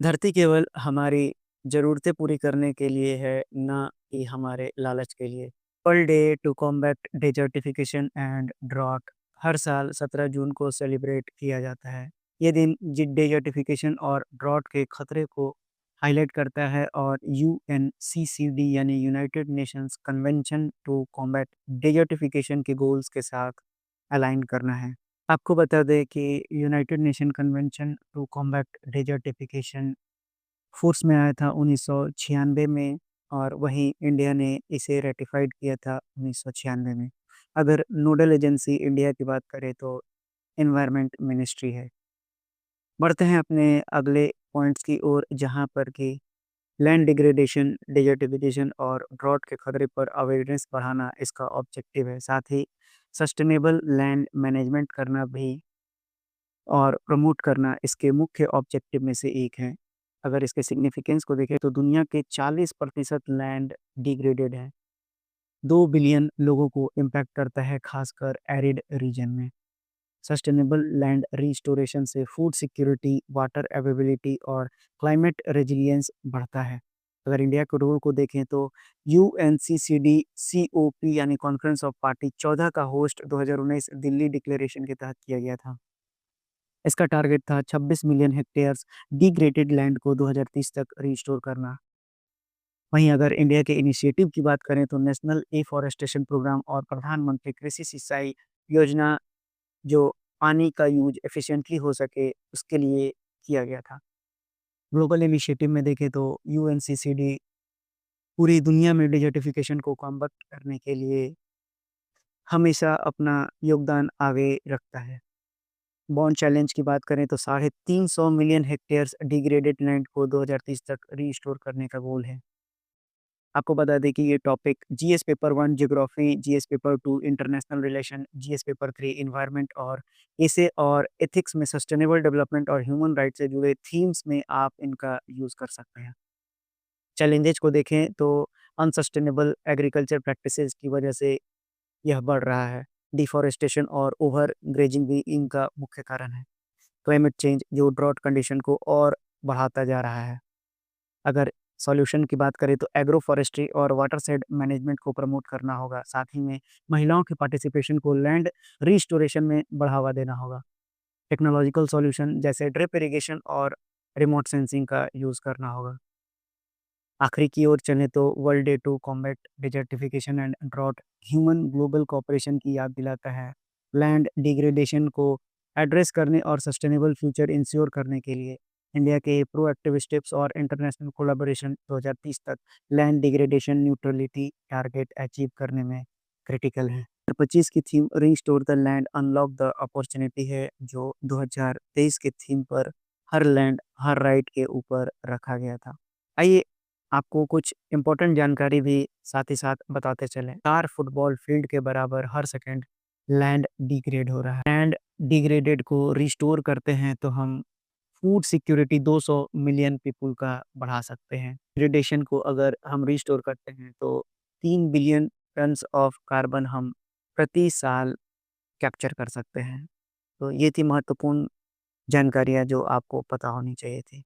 धरती केवल हमारी ज़रूरतें पूरी करने के लिए है, ना कि हमारे लालच के लिए। World day to combat desertification and drought हर साल 17 जून को सेलिब्रेट किया जाता है। ये दिन डेज़र्टिफ़िकेशन और ड्रॉट के खतरे को हाइलाइट करता है और यूएनसीसीडी यानी United Nations convention to combat desertification के गोल्स के साथ अलाइन करना है। आपको बता दें कि United Nation convention to combat desertification force में आया था 1996 में और वहीं इंडिया ने इसे रैटिफ़ाइड किया था 1996 में। अगर नोडल एजेंसी इंडिया की बात करें तो एनवायरनमेंट मिनिस्ट्री है। बढ़ते हैं अपने अगले पॉइंट्स की ओर जहाँ पर कि लैंड डिग्रेडेशन, डेज़र्टिफ़िकेशन और ड्रॉट के खतरे पर अवेयरनेस बढ़ाना इसका ऑब्जेक्टिव है। साथ ही सस्टेनेबल लैंड मैनेजमेंट करना भी और प्रमोट करना इसके मुख्य ऑब्जेक्टिव में से एक है। अगर इसके सिग्निफिकेंस को देखें तो दुनिया के 40% लैंड डिग्रेडेड है। 2 बिलियन लोगों को इम्पैक्ट करता है, खासकर एरिड रीजन में। सस्टेनेबल लैंड रिस्टोरेशन से फूड सिक्योरिटी, वाटर अवेलेबिलिटी और क्लाइमेट रेजिलियंस बढ़ता है। अगर इंडिया के रोल को देखें तो यूएनसीसीडी सीओपी यानी कॉन्फ्रेंस ऑफ पार्टी 14 का होस्ट 2019 दिल्ली डिक्लेरेशन के तहत किया गया था। इसका टारगेट था 26 मिलियन हेक्टेयर्स डिग्रेडेड लैंड को 2030 तक रिस्टोर करना। वहीं अगर इंडिया के इनिशिएटिव की बात करें तो नेशनल एफॉरेस्टेशन प्रोग्राम और प्रधानमंत्री कृषि सिंचाई योजना जो पानी का यूज़ एफिशिएंटली हो सके उसके लिए किया गया था। ग्लोबल इनिशिएटिव में देखें तो यूएनसीसीडी पूरी दुनिया में डिजर्टिफिकेशन को कॉम्बैट करने के लिए हमेशा अपना योगदान आगे रखता है। बॉन्ड चैलेंज की बात करें तो 350 मिलियन हेक्टेयर्स डिग्रेडेड लैंड को 2030 तक रीस्टोर करने का गोल है। आपको बता दें कि ये topic GS paper 1 geography, GS paper 2 international relation, GS paper 3 environment और इसे और एथिक्स में सस्टेनेबल डेवलपमेंट और ह्यूमन राइट्स से जुड़े थीम्स में आप इनका यूज़ कर सकते हैं। चैलेंजेस को देखें तो अनसस्टेनेबल एग्रीकल्चर प्रैक्टिसेस की वजह से यह बढ़ रहा है। डिफॉरेस्टेशन और ओवर ग्रेजिंग भी इनका मुख्य कारण है। क्लाइमेट चेंज जो ड्रॉट कंडीशन को और बढ़ाता जा रहा है। अगर सॉल्यूशन की बात करें तो एग्रो फॉरेस्ट्री और वाटरशेड मैनेजमेंट को प्रमोट करना होगा। साथ ही में महिलाओं की पार्टिसिपेशन को लैंड रिस्टोरेशन में बढ़ावा देना होगा। टेक्नोलॉजिकल सॉल्यूशन जैसे ड्रिप इरिगेशन और रिमोट सेंसिंग का यूज़ करना होगा। आखिरी की ओर चलें तो World day to Combat Desertification and Drought human global cooperation की याद दिलाता है। लैंड डिग्रेडेशन को एड्रेस करने और सस्टेनेबल फ्यूचर इंश्योर करने के लिए इंडिया के प्रोएक्टिव स्टेप्स और इंटरनेशनल कोलैबोरेशन 2030 तक land degradation neutrality target achieve करने में क्रिटिकल है। 2025 की theme restore the land unlock the opportunity है, जो 2023 के थीम पर हर लैंड हर राइट के ऊपर रखा गया था। आइए आपको कुछ इम्पोर्टेंट जानकारी भी साथ ही साथ बताते चलें। 4 फुटबॉल फील्ड के बराबर हर सेकंड लैंड डिग्रेड हो रहा है। लैंड डिग्रेडेड को रिस्टोर करते हैं तो हम फूड सिक्योरिटी 200 मिलियन पीपल का बढ़ा सकते हैं। डिग्रेडेशन को अगर हम रिस्टोर करते हैं तो 3 बिलियन टन्स ऑफ कार्बन हम प्रति साल कैप्चर कर सकते हैं। तो ये थी महत्वपूर्ण जानकारियाँ जो आपको पता होनी चाहिए थी।